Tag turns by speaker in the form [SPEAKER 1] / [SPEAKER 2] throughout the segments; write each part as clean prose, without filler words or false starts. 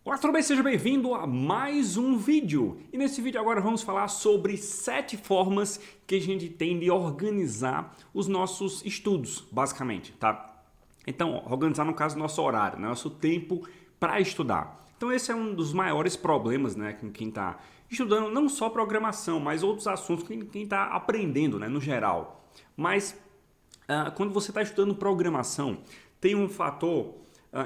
[SPEAKER 1] Olá, tudo bem? Seja bem-vindo a mais um vídeo. E nesse vídeo agora vamos falar sobre 7 formas que a gente tem de organizar os nossos estudos, basicamente, tá? Então, organizar no caso nosso horário, nosso tempo para estudar. Então esse é um dos maiores problemas, né, com quem está estudando não só programação, mas outros assuntos, quem está aprendendo, né, no geral. Mas quando você está estudando programação, tem um fator,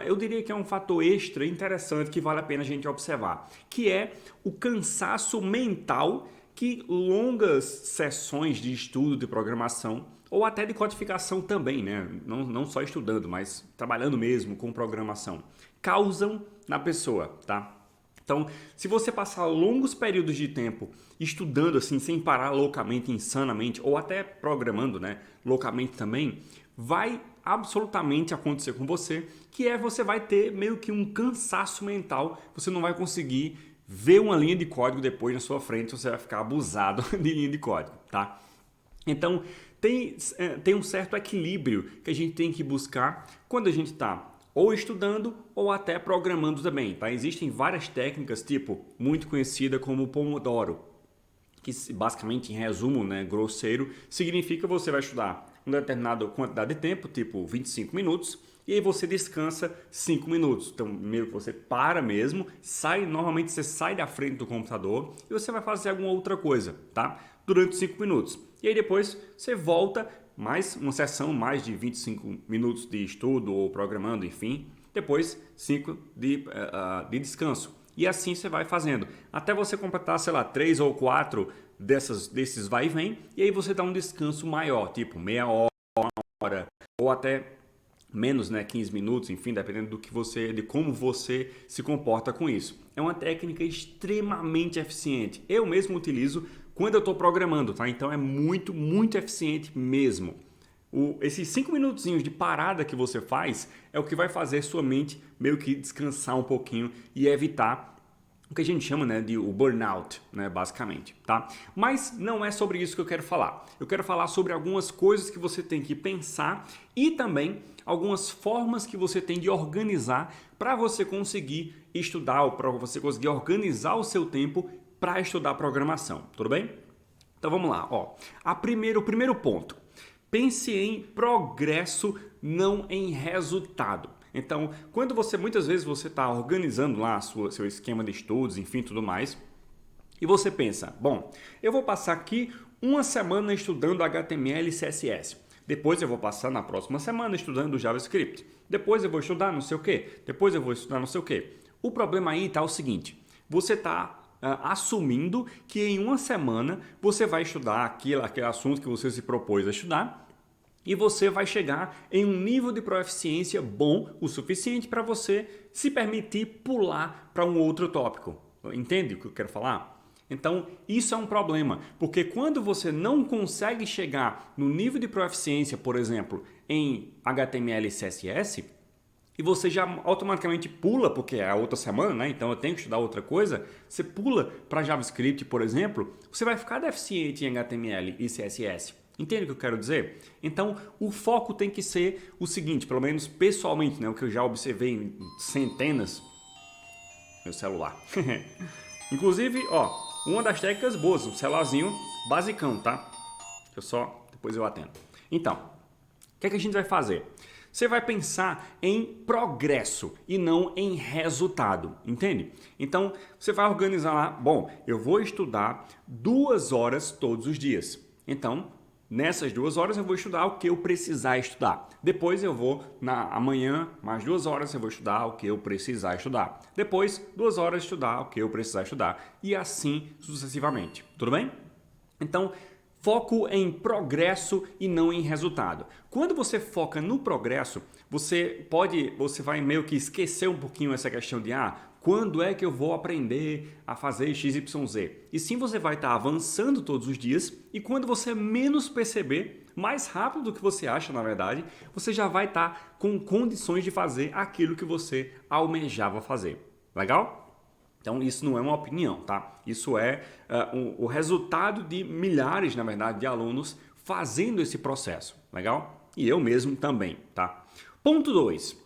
[SPEAKER 1] eu diria que é um fator extra interessante que vale a pena a gente observar, que é o cansaço mental que longas sessões de estudo de programação ou até de codificação também, né? Não só estudando, mas trabalhando mesmo com programação, causam na pessoa, tá? Então, se você passar longos períodos de tempo estudando assim, sem parar loucamente, insanamente, ou até programando, né, loucamente também, vai absolutamente acontecer com você, que é você vai ter meio que um cansaço mental, você não vai conseguir ver uma linha de código depois na sua frente, você vai ficar abusado de linha de código, tá? Então, tem um certo equilíbrio que a gente tem que buscar quando a gente está ou estudando ou até programando também, tá? Existem várias técnicas, tipo, muito conhecida como Pomodoro, que basicamente, em resumo, né, grosseiro, significa que você vai estudar uma determinada quantidade de tempo, tipo 25 minutos, e aí você descansa 5 minutos. Então, meio que você para mesmo, normalmente você sai da frente do computador e você vai fazer alguma outra coisa, tá? Durante 5 minutos. E aí depois você volta, mais uma sessão, mais de 25 minutos de estudo ou programando, enfim. Depois 5 de descanso. E assim você vai fazendo, até você completar, sei lá, 3 ou 4 desses vai e vem, e aí você dá um descanso maior, tipo meia hora, ou até menos, né, 15 minutos, enfim, dependendo de como você se comporta com isso. É uma técnica extremamente eficiente. Eu mesmo utilizo quando eu estou programando, tá? Então é muito, muito eficiente mesmo. Esses 5 minutinhos de parada que você faz é o que vai fazer sua mente meio que descansar um pouquinho e evitar o que a gente chama, né, de o burnout, né, basicamente, tá? Mas não é sobre isso que eu quero falar. Eu quero falar sobre algumas coisas que você tem que pensar e também algumas formas que você tem de organizar para você conseguir estudar ou para você conseguir organizar o seu tempo para estudar programação, tudo bem? Então vamos lá, ó. O primeiro ponto. Pense em progresso, não em resultado. Então, muitas vezes você está organizando lá seu esquema de estudos, enfim, tudo mais, e você pensa, bom, eu vou passar aqui uma semana estudando HTML e CSS. Depois eu vou passar na próxima semana estudando JavaScript. Depois eu vou estudar não sei o quê. Depois eu vou estudar não sei o quê. O problema aí está o seguinte, você está assumindo que em uma semana você vai estudar aquele assunto que você se propôs a estudar e você vai chegar em um nível de proficiência bom o suficiente para você se permitir pular para um outro tópico. Entende o que eu quero falar? Então, isso é um problema, porque quando você não consegue chegar no nível de proficiência, por exemplo, em HTML e CSS, e você já automaticamente pula, porque é a outra semana, né? Então eu tenho que estudar outra coisa, você pula para JavaScript, por exemplo, você vai ficar deficiente em HTML e CSS. Entende o que eu quero dizer? Então, o foco tem que ser o seguinte, pelo menos pessoalmente, né? O que eu já observei em centenas... Meu celular. Inclusive, ó, uma das técnicas boas, um celularzinho basicão, tá? Depois eu atendo. Então, o que é que a gente vai fazer? Você vai pensar em progresso e não em resultado, entende? Então, você vai organizar lá, bom, eu vou estudar 2 horas todos os dias. Então, nessas 2 horas eu vou estudar o que eu precisar estudar. Depois eu vou, amanhã, mais 2 horas eu vou estudar o que eu precisar estudar. Depois, 2 horas estudar o que eu precisar estudar. E assim sucessivamente. Tudo bem? Então, foco em progresso e não em resultado. Quando você foca no progresso, você vai meio que esquecer um pouquinho essa questão de quando é que eu vou aprender a fazer XYZ? E sim, você vai estar avançando todos os dias e quando você menos perceber, mais rápido do que você acha, na verdade, você já vai estar com condições de fazer aquilo que você almejava fazer. Legal? Então isso não é uma opinião, tá? Isso é o resultado de milhares, na verdade, de alunos fazendo esse processo, legal? E eu mesmo também, tá? Ponto 2,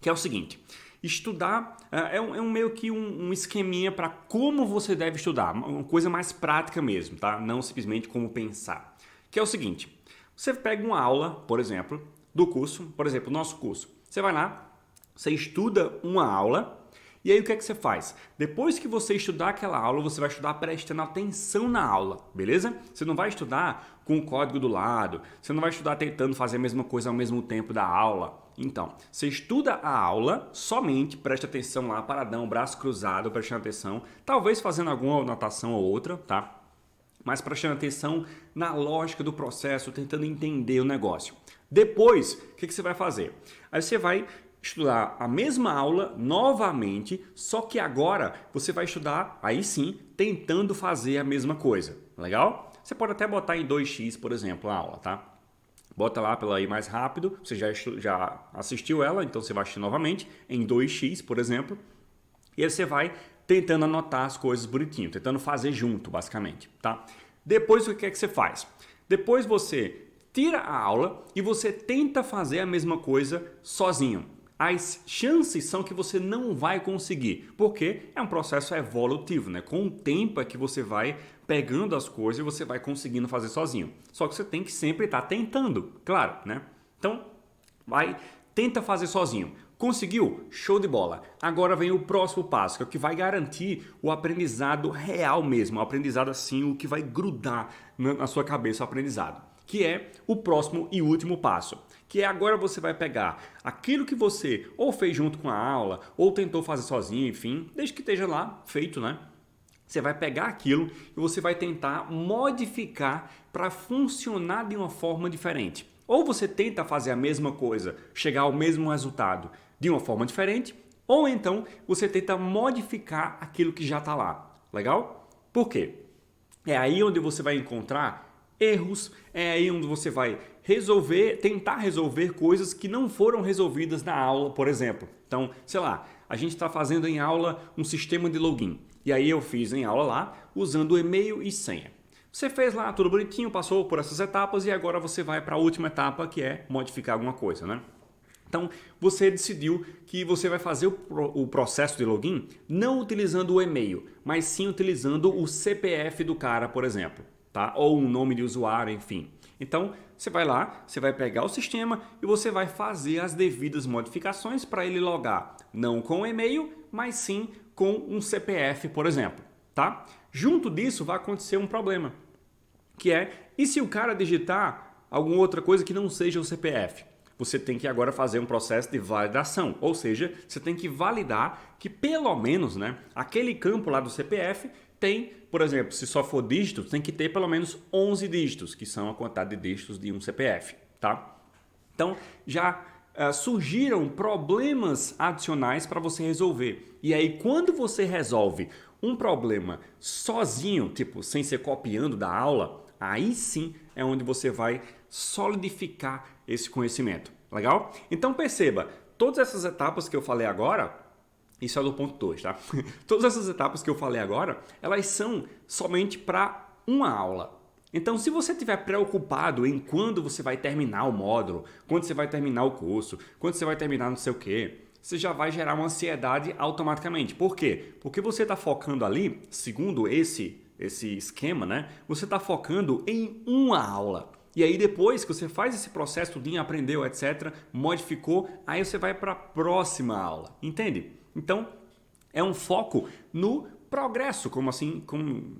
[SPEAKER 1] que é o seguinte, Estudar é meio que um esqueminha para como você deve estudar, uma coisa mais prática mesmo, tá? Não simplesmente como pensar. Que é o seguinte, você pega uma aula, por exemplo, do curso, por exemplo, o nosso curso. Você vai lá, você estuda uma aula e aí o que é que você faz? Depois que você estudar aquela aula, você vai estudar prestando atenção na aula, beleza? Você não vai estudar com o código do lado, você não vai estudar tentando fazer a mesma coisa ao mesmo tempo da aula. Então, você estuda a aula, somente presta atenção lá, paradão, braço cruzado, prestando atenção, talvez fazendo alguma anotação ou outra, tá? Mas prestando atenção na lógica do processo, tentando entender o negócio. Depois, o que você vai fazer? Aí você vai estudar a mesma aula novamente, só que agora você vai estudar, aí sim, tentando fazer a mesma coisa. Legal? Você pode até botar em 2x, por exemplo, a aula, tá? Bota lá para ela ir mais rápido, você já assistiu ela, então você vai assistir novamente em 2x, por exemplo, e aí você vai tentando anotar as coisas bonitinho, tentando fazer junto, basicamente, tá? Depois o que é que você faz? Depois você tira a aula e você tenta fazer a mesma coisa sozinho. As chances são que você não vai conseguir, porque é um processo evolutivo, né? Com o tempo é que você vai pegando as coisas e você vai conseguindo fazer sozinho. Só que você tem que sempre estar tentando, claro, né? Então, tenta fazer sozinho. Conseguiu? Show de bola. Agora vem o próximo passo, que é o que vai garantir o aprendizado real mesmo, o aprendizado assim, o que vai grudar na sua cabeça o aprendizado, que é o próximo e último passo, que é agora você vai pegar aquilo que você ou fez junto com a aula, ou tentou fazer sozinho, enfim, desde que esteja lá feito, né? Você vai pegar aquilo e você vai tentar modificar para funcionar de uma forma diferente. Ou você tenta fazer a mesma coisa, chegar ao mesmo resultado de uma forma diferente, ou então você tenta modificar aquilo que já está lá. Legal? Por quê? É aí onde você vai encontrar erros, é aí onde você vai tentar resolver coisas que não foram resolvidas na aula, por exemplo. Então, sei lá, a gente está fazendo em aula um sistema de login. E aí eu fiz em aula lá usando e-mail e senha. Você fez lá tudo bonitinho, passou por essas etapas e agora você vai para a última etapa, que é modificar alguma coisa, né? Então, você decidiu que você vai fazer o processo de login não utilizando o e-mail, mas sim utilizando o CPF do cara, por exemplo, tá? Ou um nome de usuário, enfim. Então, você vai lá, você vai pegar o sistema e você vai fazer as devidas modificações para ele logar, não com o e-mail, mas sim com um CPF, por exemplo, tá? Junto disso vai acontecer um problema, que é, e se o cara digitar alguma outra coisa que não seja o CPF? Você tem que agora fazer um processo de validação, ou seja, você tem que validar que pelo menos, né, aquele campo lá do CPF tem, por exemplo, se só for dígito, tem que ter pelo menos 11 dígitos, que são a quantidade de dígitos de um CPF, tá? Então, já surgiram problemas adicionais para você resolver. E aí, quando você resolve um problema sozinho, tipo, sem ser copiando da aula, aí sim é onde você vai solidificar esse conhecimento. Legal? Então perceba, todas essas etapas que eu falei agora, isso é do ponto 2, tá? Todas essas etapas que eu falei agora, elas são somente para uma aula. Então, se você estiver preocupado em quando você vai terminar o módulo, quando você vai terminar o curso, quando você vai terminar não sei o quê, você já vai gerar uma ansiedade automaticamente. Por quê? Porque você está focando ali, segundo esse esquema, né? Você está focando em uma aula. E aí depois que você faz esse processo, tudinho, aprendeu, etc., modificou, aí você vai para a próxima aula. Entende? Então, é um foco no progresso,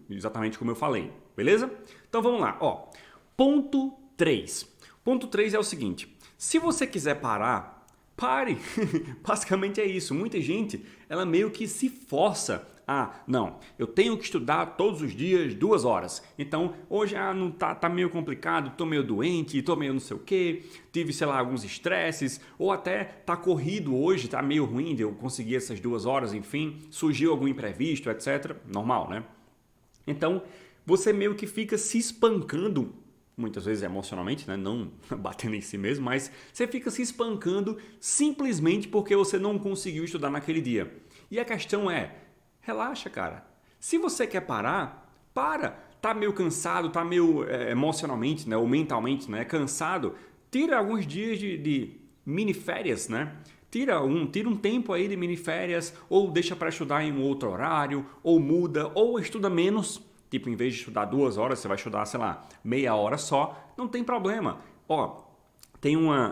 [SPEAKER 1] exatamente como eu falei. Beleza? Então vamos lá. Ó, ponto 3. Ponto 3 é o seguinte. Se você quiser parar, pare. Basicamente é isso. Muita gente, ela meio que se força não, eu tenho que estudar todos os dias 2 horas. Então, hoje não tá meio complicado, tô meio doente, tô meio não sei o que, tive, sei lá, alguns estresses, ou até tá corrido hoje, tá meio ruim de eu conseguir essas 2 horas, enfim, surgiu algum imprevisto, etc. Normal, né? Então, você meio que fica se espancando, muitas vezes emocionalmente, né? Não batendo em si mesmo, mas você fica se espancando simplesmente porque você não conseguiu estudar naquele dia. E a questão é, relaxa, cara. Se você quer parar, para. Tá meio cansado, tá meio emocionalmente, né, ou mentalmente, né, cansado, tira alguns dias de mini férias, né? tira um tempo aí de miniférias, ou deixa para estudar em um outro horário, ou muda, ou estuda menos. Tipo, em vez de estudar 2 horas, você vai estudar, sei lá, meia hora só. Não tem problema. Ó, tem uma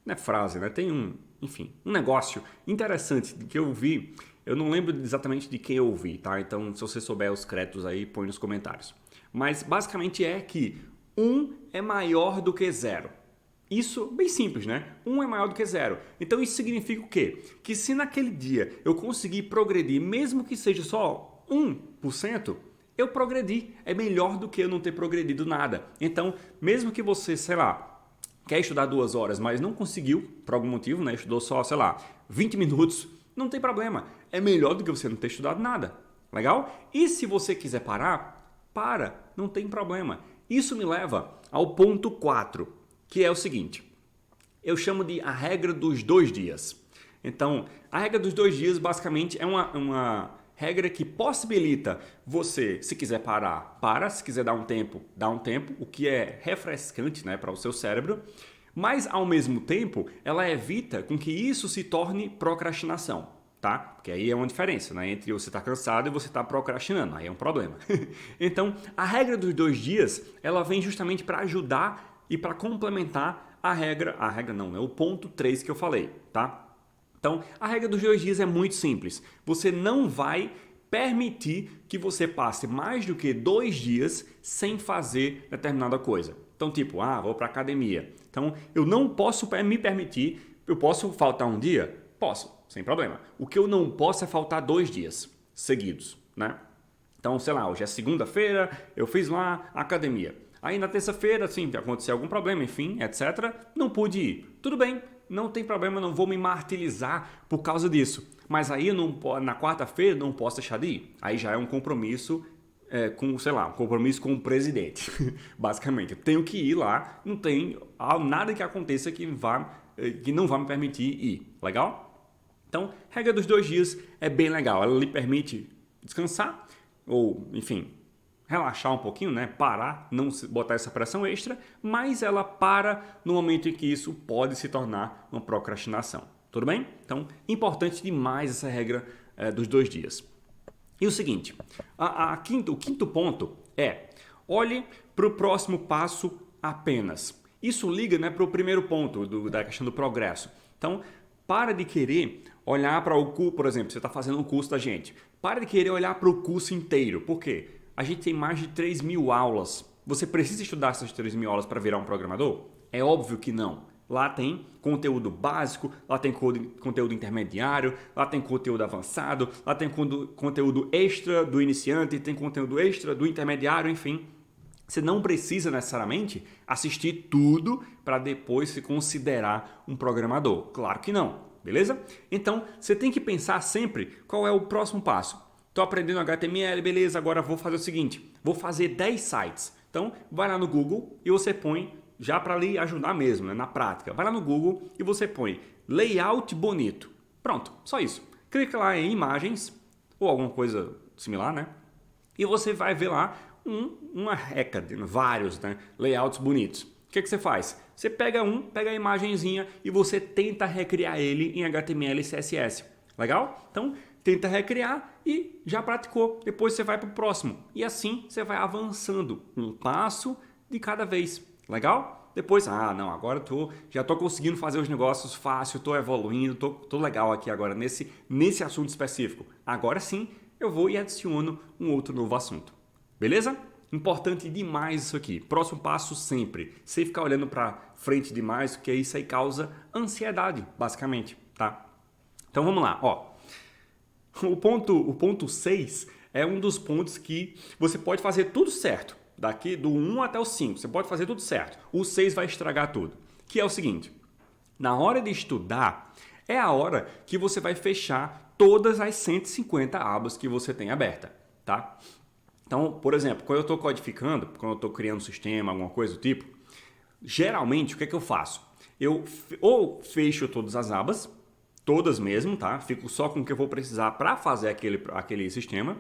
[SPEAKER 1] não é frase, né? Tem enfim, um negócio interessante que eu vi. Eu não lembro exatamente de quem eu ouvi, tá? Então, se você souber os créditos aí, põe nos comentários. Mas, basicamente é que 1 é maior do que 0. Isso, bem simples, né? 1 é maior do que 0. Então, isso significa o quê? Que se naquele dia eu conseguir progredir, mesmo que seja só 1%, eu progredi. É melhor do que eu não ter progredido nada. Então, mesmo que você, sei lá, quer estudar 2 horas, mas não conseguiu, por algum motivo, né? Estudou só, sei lá, 20 minutos, não tem problema. É melhor do que você não ter estudado nada. Legal? E se você quiser parar, para, não tem problema. Isso me leva ao ponto 4, que é o seguinte. Eu chamo de a regra dos 2 dias. Então, a regra dos 2 dias basicamente é uma regra que possibilita você, se quiser parar, para, se quiser dar um tempo, o que é refrescante, né, para o seu cérebro, mas ao mesmo tempo ela evita com que isso se torne procrastinação, tá? Porque aí é uma diferença, né, entre você estar cansado e você estar procrastinando, aí é um problema. Então, a regra dos 2 dias, ela vem justamente para ajudar e para complementar a regra não, é o ponto 3 que eu falei, tá? Então, a regra dos 2 dias é muito simples. Você não vai permitir que você passe mais do que 2 dias sem fazer determinada coisa. Então, tipo, vou para academia. Então, eu não posso me permitir, eu posso faltar um dia? Posso, sem problema. O que eu não posso é faltar 2 dias seguidos, né? Então, sei lá, hoje é segunda-feira, eu fiz lá a academia. Aí na terça-feira, assim, aconteceu algum problema, enfim, etc. Não pude ir. Tudo bem. Não tem problema, não vou me martirizar por causa disso. Mas aí eu não, na quarta-feira não posso deixar de ir. Aí já é um compromisso com, sei lá, um compromisso com o presidente. Basicamente, eu tenho que ir lá, não tem nada que aconteça que não vá me permitir ir. Legal? Então, regra dos 2 dias é bem legal. Ela lhe permite descansar ou, enfim, relaxar um pouquinho, né? Parar, não botar essa pressão extra, mas ela para no momento em que isso pode se tornar uma procrastinação. Tudo bem? Então, importante demais essa regra dos 2 dias. E o seguinte, o quinto ponto é, olhe para o próximo passo apenas. Isso liga, né, para o primeiro ponto da questão do progresso. Então, para de querer olhar para o curso, por exemplo, você está fazendo um curso da gente. Para de querer olhar para o curso inteiro. Por quê? A gente tem mais de 3.000 aulas. Você precisa estudar essas 3.000 aulas para virar um programador? É óbvio que não. Lá tem conteúdo básico, lá tem conteúdo intermediário, lá tem conteúdo avançado, lá tem conteúdo extra do iniciante, tem conteúdo extra do intermediário, enfim. Você não precisa necessariamente assistir tudo para depois se considerar um programador. Claro que não, beleza? Então, você tem que pensar sempre qual é o próximo passo. Estou aprendendo HTML, beleza, agora vou fazer o seguinte, vou fazer 10 sites. Então, vai lá no Google e você põe, já para lhe ajudar mesmo, né, na prática, vai lá no Google e você põe layout bonito. Pronto, só isso. Clica lá em imagens, ou alguma coisa similar, né? E você vai ver lá uma reca, vários, né, layouts bonitos. O que você faz? Você pega a imagenzinha e você tenta recriar ele em HTML e CSS. Legal? Então, tenta recriar e já praticou. Depois você vai para o próximo. E assim você vai avançando um passo de cada vez. Legal? Depois, agora já estou conseguindo fazer os negócios fácil, estou evoluindo, estou legal aqui agora nesse assunto específico. Agora sim, eu vou e adiciono um outro novo assunto. Beleza? Importante demais isso aqui. Próximo passo sempre. Sem ficar olhando para frente demais, porque isso aí causa ansiedade, basicamente, tá? Então vamos lá, ó. O ponto 6 é um dos pontos que você pode fazer tudo certo. Daqui do 1 até o 5, você pode fazer tudo certo. O 6 vai estragar tudo. Que é o seguinte, na hora de estudar, é a hora que você vai fechar todas as 150 abas que você tem aberta, tá? Então, por exemplo, quando eu estou codificando, quando eu estou criando um sistema, alguma coisa do tipo, geralmente o que é que eu faço? Eu ou fecho todas as abas, todas mesmo, tá? Fico só com o que eu vou precisar para fazer aquele sistema.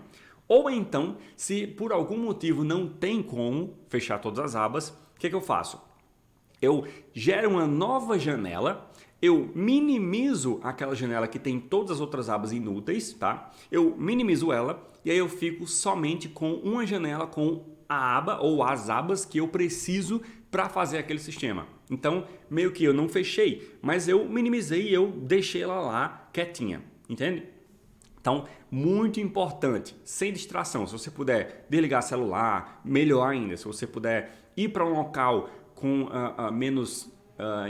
[SPEAKER 1] Ou então, se por algum motivo não tem como fechar todas as abas, o que eu faço? Eu gero uma nova janela eu minimizo aquela janela que tem todas as outras abas inúteis, tá? Eu minimizo ela e aí eu fico somente com uma janela com a aba ou as abas que eu preciso para fazer aquele sistema. Então, meio que eu não fechei, mas eu minimizei e eu deixei ela lá quietinha, entende? Então, muito importante, sem distração. Se você puder desligar celular, melhor ainda. Se você puder ir para um local com menos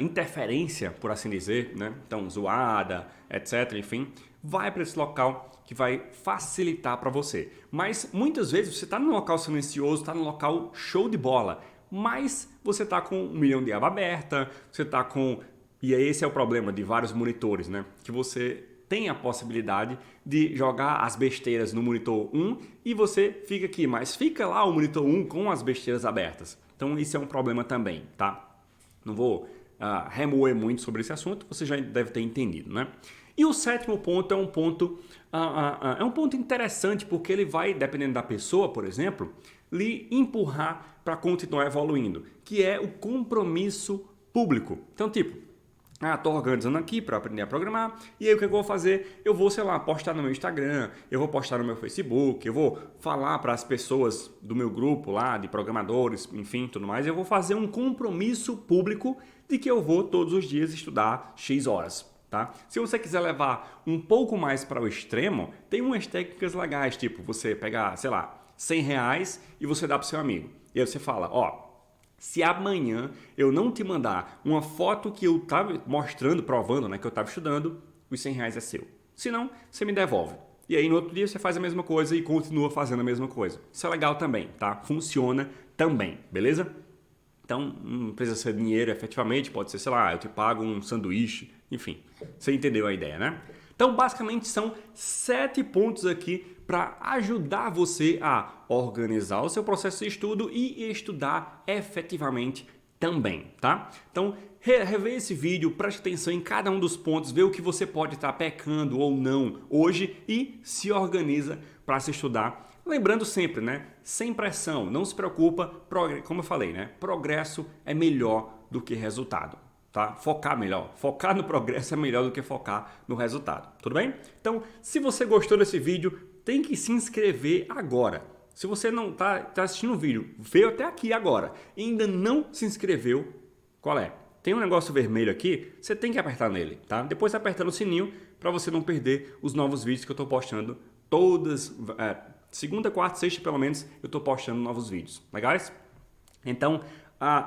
[SPEAKER 1] interferência, por assim dizer, né? Então, zoada, etc. Enfim, vai para esse local que vai facilitar para você. Mas muitas vezes você está num local silencioso, está num local show de bola, mas você está com 1 milhão de aba aberta, você está com... E esse é o problema de vários monitores, né? Que você tem a possibilidade de jogar as besteiras no monitor 1 e você fica aqui, mas fica lá o monitor 1 com as besteiras abertas. Então isso é um problema também, tá? Não vou remoer muito sobre esse assunto, você já deve ter entendido, né? E o sétimo ponto é um ponto interessante porque ele vai, dependendo da pessoa, por exemplo, lhe empurrar para continuar evoluindo, que é o compromisso público. Então, tipo, estou organizando aqui para aprender a programar e aí o que eu vou fazer? Eu vou, sei lá, postar no meu Instagram, eu vou postar no meu Facebook, eu vou falar para as pessoas do meu grupo lá, de programadores, enfim, tudo mais. Eu vou fazer um compromisso público de que eu vou todos os dias estudar X horas. Tá? Se você quiser levar um pouco mais para o extremo, tem umas técnicas legais, tipo você pegar, sei lá, R$100 e você dá para o seu amigo. E aí você fala, ó, se amanhã eu não te mandar uma foto que eu estava mostrando, provando, né, que eu estava estudando, os R$100 é seu. Se não, você me devolve. E aí no outro dia você faz a mesma coisa e continua fazendo a mesma coisa. Isso é legal também, tá? Funciona também, beleza? Então, não precisa ser dinheiro efetivamente, pode ser, sei lá, eu te pago um sanduíche, enfim, você entendeu a ideia, né? Então, basicamente, são 7 pontos aqui para ajudar você a organizar o seu processo de estudo e estudar efetivamente também, tá? Então, rever esse vídeo, preste atenção em cada um dos pontos, vê o que você pode estar pecando ou não hoje e se organiza para se estudar. Lembrando sempre, né? Sem pressão, não se preocupa, como eu falei, né? Progresso é melhor do que resultado, tá? Focar no progresso é melhor do que focar no resultado, tudo bem? Então, se você gostou desse vídeo, tem que se inscrever agora. Se você não tá assistindo o vídeo, veio até aqui agora e ainda não se inscreveu, qual é? Tem um negócio vermelho aqui, você tem que apertar nele, tá? Depois apertando o sininho para você não perder os novos vídeos que eu estou postando todas... segunda, quarta, sexta, pelo menos, eu estou postando novos vídeos. Legais? Então,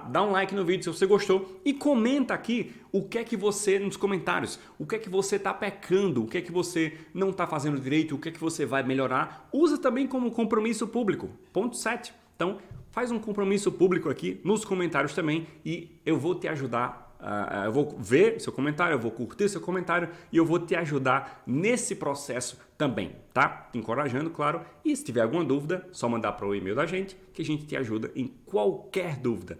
[SPEAKER 1] dá um like no vídeo se você gostou e comenta aqui o que é que você, nos comentários, o que é que você está pecando, o que é que você não está fazendo direito, o que é que você vai melhorar. Usa também como compromisso público. Ponto 7. Então, faz um compromisso público aqui nos comentários também e eu vou te ajudar. Eu vou ver seu comentário, eu vou curtir seu comentário e eu vou te ajudar nesse processo também, tá? Te encorajando, claro. E se tiver alguma dúvida, só mandar para o e-mail da gente que a gente te ajuda em qualquer dúvida.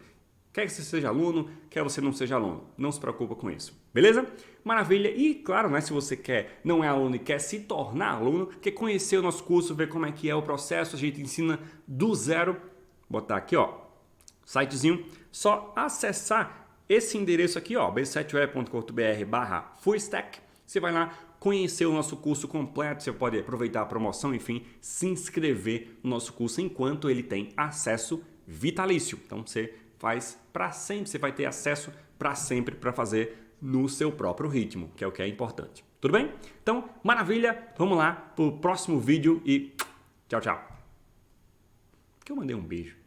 [SPEAKER 1] Quer que você seja aluno, quer você não seja aluno. Não se preocupa com isso, beleza? Maravilha. E claro, né, se você não é aluno e quer se tornar aluno, quer conhecer o nosso curso, ver como é que é o processo, a gente ensina do zero. Vou botar aqui, ó, sitezinho, só acessar esse endereço aqui, ó, b7e.com.br/fullstack, você vai lá conhecer o nosso curso completo, você pode aproveitar a promoção, enfim, se inscrever no nosso curso enquanto ele tem acesso vitalício. Então você faz para sempre, você vai ter acesso para sempre para fazer no seu próprio ritmo, que é o que é importante. Tudo bem? Então, maravilha, vamos lá para o próximo vídeo e tchau, tchau. Que eu mandei um beijo.